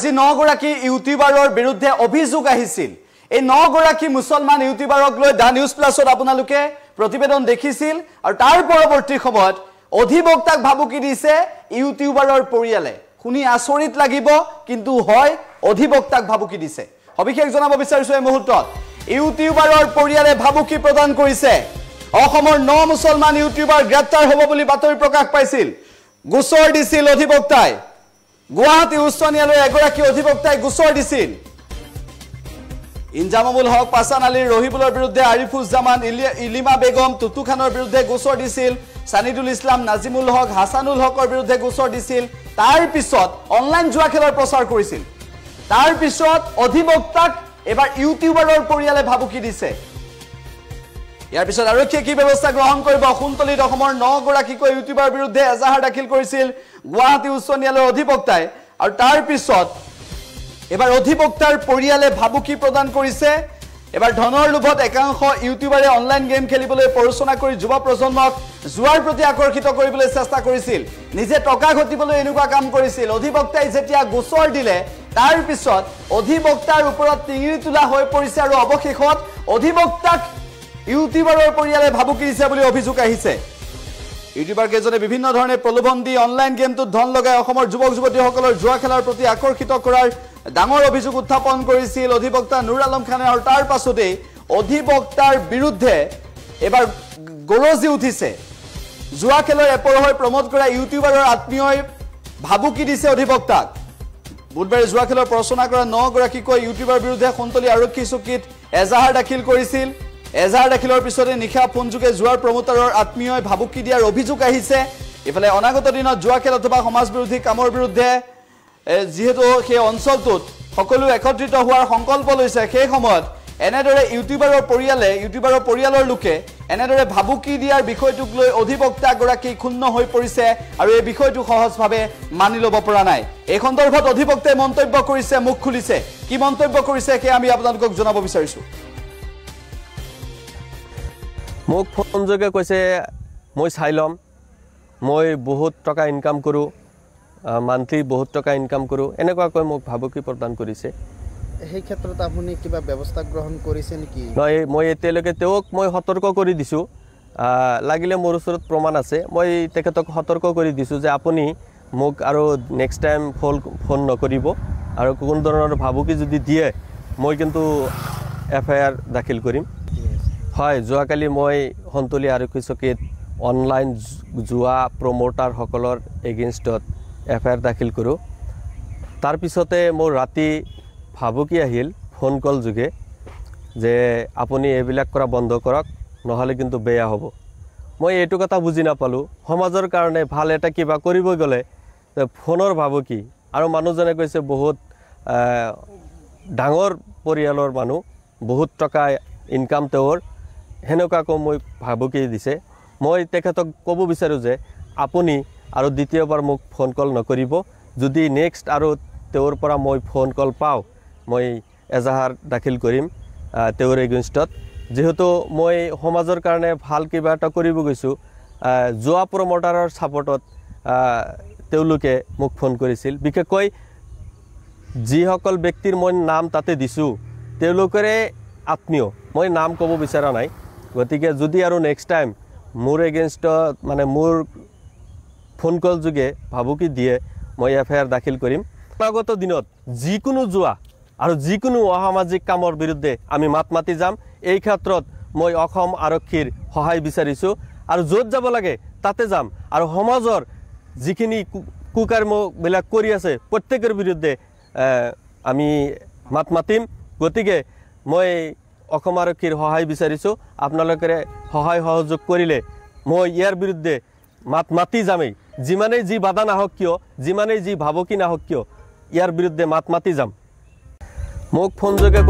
যি 9 গৰাকী ইউটিউবাৰৰ বিৰুদ্ধে অভিযোগ আহিছিল এই 9 গৰাকী মুছলমান ইউটিউবাৰক লৈ দা নিউজ প্লাছত আপোনালোকে প্ৰতিবেদন দেখিছিল আৰু তাৰ পৰৱৰ্তী সময়ত অধিবক্তাক ভাবুকি দিছে ইউটিউবাৰৰ পৰিয়ালে শুনি আচৰিত লাগিব কিন্তু হয় অধিবক্তাক ভাবুকি দিছে অবিশেষ জনাব বিচাৰিছো এই মুহূৰ্তত ইউটিউবাৰৰ পৰিয়ালে ভাবুকি প্ৰদান কৰিছে অসমৰ 9 মুছলমান ইউটিউবাৰ গ্ৰেপ্তাৰ হ'ব বুলি বাতৰি প্ৰকাশ পাইছিল গোচৰ দিছিল অধিবক্তাই গুৱাহাটী উচ্চ ন্যায়ালয়ৰ এগৰাকী অধিবক্তাই গোচৰ দিছিল ইনজামামুল হক পাছান আলীৰ ৰহিবুলৰ বিৰুদ্ধে আৰিফুজ্জামান ইলিমা বেগম তুতু খানৰ বিৰুদ্ধে গোচৰ দিছিল সানিদুল ইছলাম নাজিমুল হক হাসানুল হকৰ বিৰুদ্ধে গোচৰ দিছিল তাৰ পিছত অনলাইন জুৱা খেলৰ প্ৰচাৰ কৰিছিল তাৰ পিছত অধিবক্তাক এবাৰ ইউটিউবাৰৰ পৰিয়ালে ভাবুকি দিছে ইয়াৰ পিছত আৰক্ষীয়ে কি ব্যৱস্থা গ্ৰহণ কৰিব খুনতলিত অসমৰ 9 গৰাকীকৈ ইউটিউবাৰৰ বিৰুদ্ধে এজাহাৰ দাখিল কৰিছিল গুৱাহাটী উচ্চ ন্যায়ালয়ৰ অধিবক্তাই আৰু তাৰ পিছত এবাৰ অধিবক্তাৰ পৰিয়ালে ভাবুকি প্ৰদান কৰিছে এবাৰ ধনৰ লোভত একাংশ ইউটিউবাৰে অনলাইন গেম খেলিবলৈ প্ৰৰোচনা কৰি যুৱ প্ৰজন্মক জুৱাৰ প্ৰতি আকৰ্ষিত কৰিবলৈ চেষ্টা কৰিছিল নিজে টকা ঘটিবলৈ এনেকুৱা কাম কৰিছিল অধিবক্তাই যেতিয়া গোচৰ দিলে তাৰ পিছত অধিবক্তাৰ ওপৰত টিঙিৰি তোলা হৈ পৰিছে আৰু অৱশেষত অধিবক্তাক ইউটিউবাৰৰ পৰিয়ালে ভাবুকি দিছে বুলি অভিযোগ আহিছে ইউটিউবাৰ কেজনে বিভিন্ন ধৰণে প্ৰলোভন দি অনলাইন গেমটোত ধন লগাই অসমৰ যুৱক যুৱতীসকলৰ জুৱা খেলাৰ প্ৰতি আকৰ্ষিত কৰাৰ ডাঙৰ অভিযোগ উত্থাপন কৰিছিল অধিবক্তা নুৰ আলম খানে আৰু তাৰ পাছতে অধিবক্তাৰ বিৰুদ্ধে এবাৰ গৰজি উঠিছে জুৱা খেলৰ এপৰ হৈ প্ৰমোট কৰা ইউটিউবাৰৰ আত্মীয়ই ভাবুকি দিছে অধিবক্তাক বুধবাৰে জুৱা খেলৰ প্ৰৰোচনা কৰা 9 গৰাকীকৈ ইউটিউবাৰ বিৰুদ্ধে খুনতলি আৰক্ষী চকীত এজাহাৰ দাখিল কৰিছিল এজাহাৰ দাখিলৰ পিছতে নিশা ফোনযোগে জুৱাৰ প্ৰমোটাৰৰ আত্মীয়ই ভাবুকি দিয়াৰ অভিযোগ আহিছে ইফালে অনাগত দিনত জুৱা খেল অথবা সমাজ বিৰোধী কামৰ বিৰুদ্ধে যেহেতু সেই অঞ্চলটোত সকলো একত্ৰিত হোৱাৰ সংকল্প লৈছে সেই সময়ত এনেদৰে ইউটিউবাৰৰ পৰিয়ালৰ লোকে এনেদৰে ভাবুকি দিয়াৰ বিষয়টোক লৈ অধিবক্তা গৰাকী ক্ষুণ্ণ হৈ পৰিছে আৰু এই বিষয়টো সহজভাৱে মানি ল'ব পৰা নাই এই সন্দৰ্ভত অধিবক্তাই মন্তব্য কৰিছে মুখ খুলিছে কি মন্তব্য কৰিছে কি আমি আপোনালোকক জনাব বিচাৰিছো মোক ফোনযোগে কৈছে মই চাই ল'ম মই বহুত টকা ইনকাম কৰোঁ মান্থলি বহুত টকা ইনকাম কৰোঁ এনেকুৱাকৈ মোক ভাবুকি প্ৰদান কৰিছে এই ক্ষেত্ৰত আপুনি কিবা ব্যৱস্থা গ্ৰহণ কৰিছে নেকি নহয় মই এতিয়ালৈকে তেওঁক মই সতৰ্ক কৰি দিছোঁ লাগিলে মোৰ ওচৰত প্ৰমাণ আছে মই তেখেতক সতৰ্ক কৰি দিছোঁ যে আপুনি মোক আৰু নেক্সট টাইম ফোন নকৰিব আৰু কোনো ধৰণৰ ভাবুকি যদি দিয়ে মই কিন্তু FIR দাখিল কৰিম হয় যোৱাকালি মই খুনতলি আৰক্ষী চকীত অনলাইন জুৱা প্ৰমোটাৰসকলৰ এগেইনষ্টত FIR দাখিল কৰোঁ তাৰ পিছতে মোৰ ৰাতি ভাবুকি আহিল ফোন কল যোগে যে আপুনি এইবিলাক কৰা বন্ধ কৰক নহ'লে কিন্তু বেয়া হ'ব মই এইটো কথা বুজি নাপালোঁ সমাজৰ কাৰণে ভাল এটা কিবা কৰিব গ'লে ফোনৰ ভাবুকি আৰু মানুহজনে কৈছে বহুত ডাঙৰ পৰিয়ালৰ মানুহ বহুত টকা ইনকাম তেওঁৰ হেনেকুৱাকৈ মই ভাবুকি দিছে মই তেখেতক ক'ব বিচাৰোঁ যে আপুনি আৰু দ্বিতীয়বাৰ মোক ফোন কল নকৰিব যদি নেক্সট আৰু তেওঁৰ পৰা মই ফোন কল পাওঁ মই এজাহাৰ দাখিল কৰিম তেওঁৰ এগেইনষ্টত যেহেতু মই সমাজৰ কাৰণে ভাল কিবা এটা কৰিব গৈছোঁ জুৱা প্ৰমোটাৰৰ ছাপৰ্টত তেওঁলোকে মোক ফোন কৰিছিল বিশেষকৈ যিসকল ব্যক্তিৰ মই নাম তাতে দিছোঁ তেওঁলোকৰে আত্মীয় মই নাম ক'ব বিচৰা নাই গতিকে যদি আৰু নেক্সট টাইম মোৰ এগেইনষ্টত মানে মোৰ ফোন কল যোগে ভাবুকি দিয়ে মই FIR দাখিল কৰিম অনাগত দিনত যিকোনো জুৱা আৰু যিকোনো অসামাজিক কামৰ বিৰুদ্ধে আমি মাত মাতি যাম এই ক্ষেত্ৰত মই অসম আৰক্ষীৰ সহায় বিচাৰিছোঁ আৰু য'ত যাব লাগে তাতে যাম আৰু সমাজৰ যিখিনি কুকৰ্মবিলাক কৰি আছে প্ৰত্যেকৰ বিৰুদ্ধে আমি মাত মাতিম গতিকে মই অসম আৰক্ষীৰ সহায় বিচাৰিছোঁ আপোনালোকে সহায় সহযোগ কৰিলে মই ইয়াৰ বিৰুদ্ধে মাত মাতি যামেই যিমানেই যি বাধা নাহক কিয় যিমানেই যি ভাবুকি নাহক কিয় ইয়াৰ বিৰুদ্ধে মাত মাতি যাম মোক ফোনযোগে